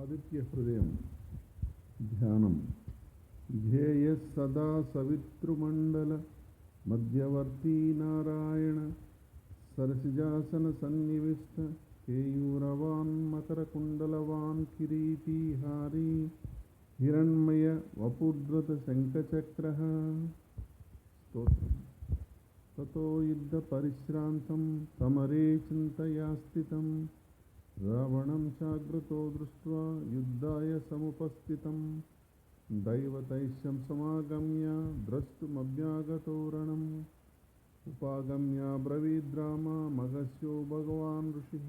ఆదిత్య హృదయం ధ్యానం. ధ్యేయ సదా సవితృమండల మధ్యవర్తీ నారాయణ సరసిజాసన సన్నివిష్ట కేయూరవాన్ మకరకుండలవాన్ కిరీటీహారీ హిరణ్మయ వపుద్రత శంఖచక్ర. స్తోత్రం. తతో యుద్ధ పరిశ్రాంతం సమరే చింతయా స్థితం రావణం చాగ్రతో దృష్ట్వా యుద్ధాయ సముపస్థితం దైవతైశ్యం సమాగమ్య ద్రష్టుమభ్యాగతో రణం ఉపాగమ్య బ్రవీద్రామ మగస్యో భగవాన్ ఋషిః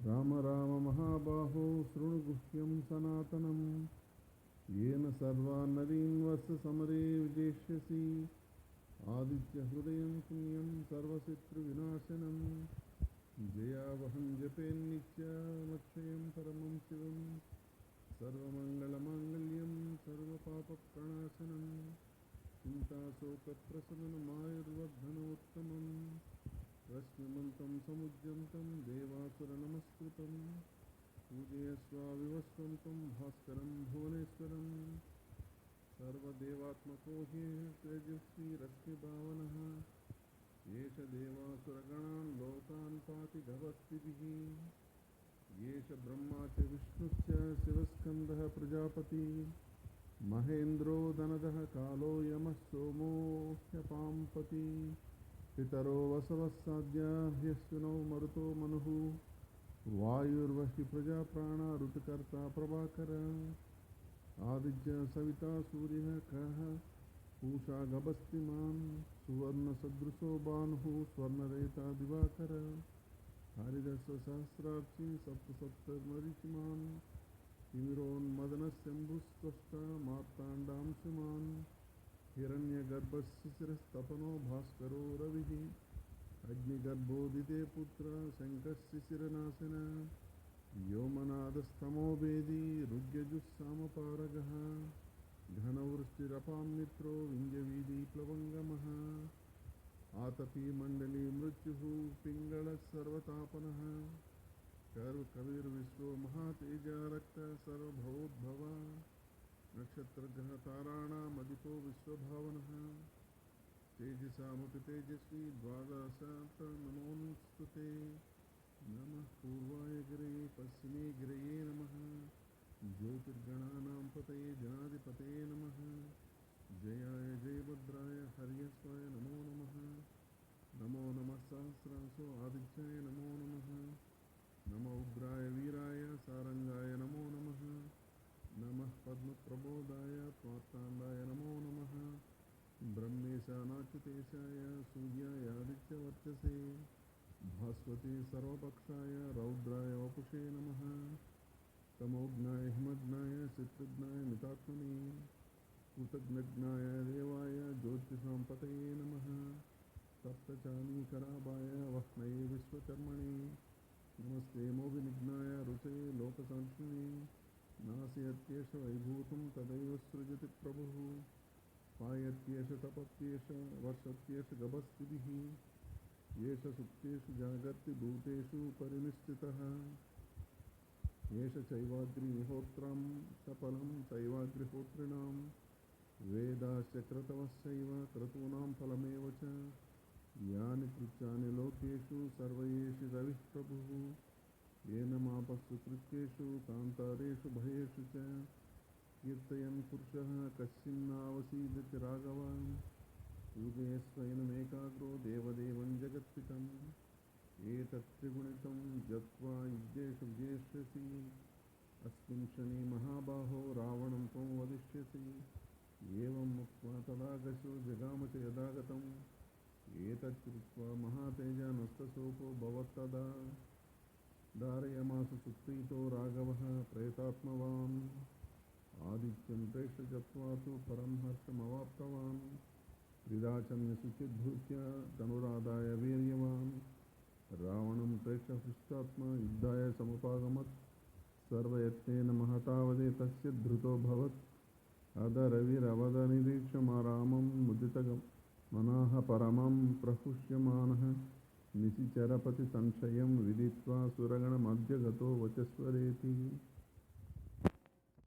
రామ రామ మహాబాహో శృణు గుహ్యం సనాతనం येन सर्वान् नदीन् वस्य समरे विजेष्यसि आदित्य हृदयं पुण्यं सर्वशत्रुविनाशनं जयावहं जपेन्नित्यमक्षयं परमं शिवं सर्वमङ्गलमाङ्गल्यं सर्वपापप्रणाशनं चिन्ताशोकप्रशमनमायुर्वर्धनोत्तमं रश्मिमन्तं समुद्यन्तं देवासुरनमस्कृतं पूजयस्वाविवस्वन्तं भास्करं भुवनेश्वरं सर्वदेवात्मको हि तेजस्वी रश्मिभावनः येष देवासुरगणान् लोकान् पाति भवद्भिः येष ब्रह्मा च विष्णुश्च शिवस्कन्दः प्रजापति महेन्द्रो दनदः कालो यमः सोमो ह्यपाम्पति पितरो वसवः साध्या ह्यश्विनौ मरुतो मनुः वायुर्वशी प्रजा प्राण ऋतुकर्ता प्रभाकर आदित्य सविता सूर्यः कः पूषा गभस्तिमान् सुवर्णसदृशो भानुः स्वर्णरेता दिवाकर हरिदस्सहस्राक्षी सप्तसप्तमरीचिमान् तिमिरोन्मदनशम्भुस्त्वष्टा मार्ताण्डांशुमान् हिरण्यगर्भशिशिरस्तपनो भास्करो रविः अग्निगर्भोदिते पुत्र शङ्खशिशिरनाशन व्योमनादस्तमो वेदी रुग्यजुस्सामपारगः घनवृष्टिरपां मित्रो विञ्जवीदीप्लवङ्गमः आतपी मण्डली मृत्युः पिङ्गळः सर्वतापनः कविर्विश्वो महातेजा रक्त सर्वभवोद्भव नक्षत्रग्रहताराणामधिपो विश्वभावनः तेजसामुपि तेजस्वी द्वादशात् नमोऽस्तुते नमः पूर्वाय गिरये पश्चिमे गिरये नमः ज्योतिर्गणानां पतये जनाधिपतये नमः जयाय जयभद्राय हर्यस्वाय नमो नमः नमो नमः सहस्रांशो आदित्याय नमो नमः नमो उग्राय वीराय सारंगाय नमो नमः नमः पद्मप्रबोधाय मार्ताण्डाय नमो नमः ब्रह्मेशानाच्युतेशाय सूर्याय आदित्यवर्चसे भास्वते सर्वपक्षाय रौद्राय वपुषे नमः तमोघ्नाय हिमघ्नाय चित्रघ्नाय मितात्मने कृतघ्नघ्नाय देवाय ज्योतिषां पतये नमः सप्तचानीकराभाय वह्नये विश्वकर्मणे नमस्ते मोभिनिघ्नाय रुचये लोकसाक्षिणे नासयत्येष वैभूतं तदैव सृजति प्रभुः पायत्येष तपत्येष वर्षत्येष गभस्तिभिः येष सुप्तेषु जागर्ति भूतेषु परिनिष्ठितः येष चैवाग्निहोत्रं सफलं चैवाग्निहोत्रिणां वेदाश्च क्रतवश्चैव क्रतूनां फलमेव च यानि कृत्यानि लोकेषु सर्वयेषु रविः प्रभुः येन मापस्सु कृत्येषु कान्तारेषु भयेषु च कीर्तयन् पुरुषः कश्चिन्नावसीदति राघवान् पूजयस्वैनमेकाग्रो देवदेवं जगत्पितम् एतत् त्रिगुणितं जत्वा युद्धेषु विजेष्यसि अस्मिन् क्षणे महाबाहो रावणं त्वं वदिष्यसि एवं मुक्त्वा तदागशो जगाम च यदागतम् एतत् कृत्वा महातेजा नष्टशोको भवत्तदा धारयमास सुप्रीतो राघवः प्रेतात्मवान् आदित्यं प्रेक्ष्य जप्त्वा तु परं हर्षमवाप्तवान् त्रिदाचम्य शुचिद्धूत्य धनुरादाय वीर्यवान् रावणं प्रेक्ष्य हृष्टात्मा युद्धाय समुपागमत् सर्वयत्नेन महतावदे तस्य धृतोऽभवत् अदरविरवदनिरीक्षमारामं मुदितमनः परमं प्रहुष्यमानः निशिचरपति संशयं विदित्वा सुरगणमध्य गतो वचस्वरेति।